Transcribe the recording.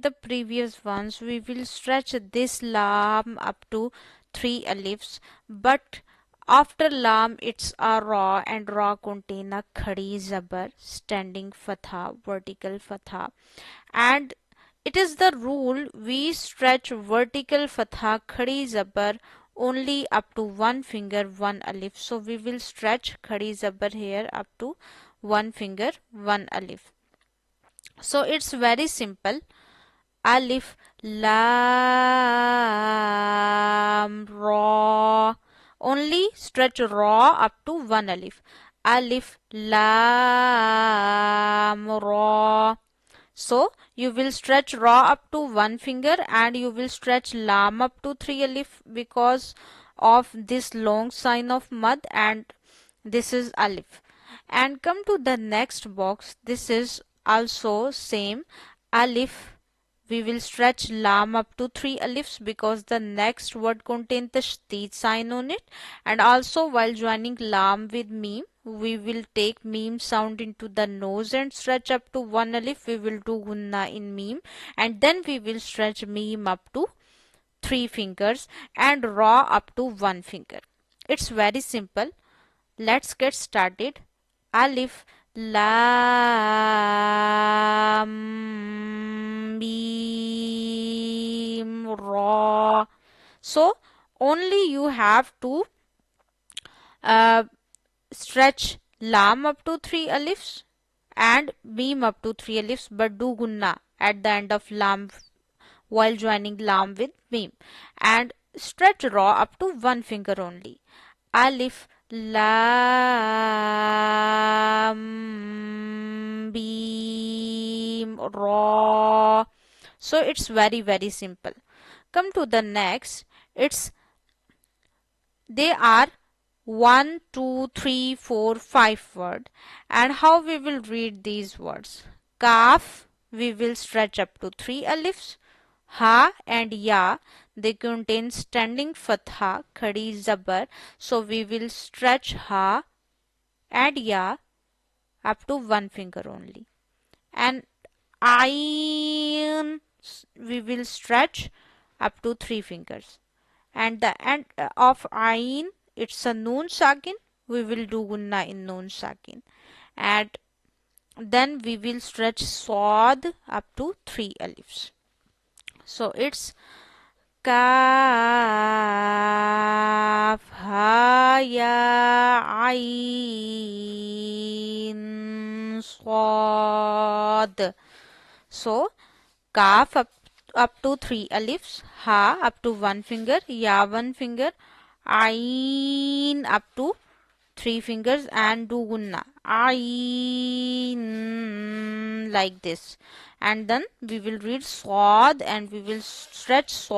the previous ones, we will stretch this lam up to 3 alifs, but after lam it's a ra, and ra contain a khadi zabar, standing fatha, vertical fatha. And it is the rule we stretch vertical fatha khadi zabar only up to one finger, one alif. So we will stretch khadi zabar here up to one finger, one alif. So it's very simple. Alif, lam, ra. Only stretch ra up to one alif. Alif, lam, ra. So you will stretch ra up to one finger, and you will stretch lam up to 3 alif because of this long sign of mad, and this is alif. And come to the next box. This is also same. Alif, we will stretch lam up to 3 alifs because the next word contains the tashdid sign on it. And also while joining lam with meme, we will take meme sound into the nose and stretch up to 1 alif. We will do gunna in meme, and then we will stretch meme up to 3 fingers and ra up to 1 finger. It's very simple. Let's get started. Alif, lam, mim, ra. So only you have to uh, stretch lam up to 3 alifs and mim up to 3 alifs, but do gunna at the end of lam while joining lam with mim, and stretch ra up to 1 finger only. Alif, lam, mim, ra. So it's very simple. Come to the next. They are 1, 2, 3, 4, 5 word. And how we will read these words? Kaf, we will stretch up to 3 alifs. Ha and ya, they contain standing fatha, khadi zabar. So we will stretch ha and ya up to 1 finger only. And ayn, we will stretch up to 3 fingers. And the end of ayn, it's a noon sakin. We will do gunna in noon sakin. And then we will stretch swad up to 3 alifs. So it's kaf, ha, ya, ayn, swad. So kaf up to 3 alifs, ha up to 1 finger, ya 1 finger, ayn up to 3 fingers, and do gunna ayn like this. And then we will read swad, and we will stretch swad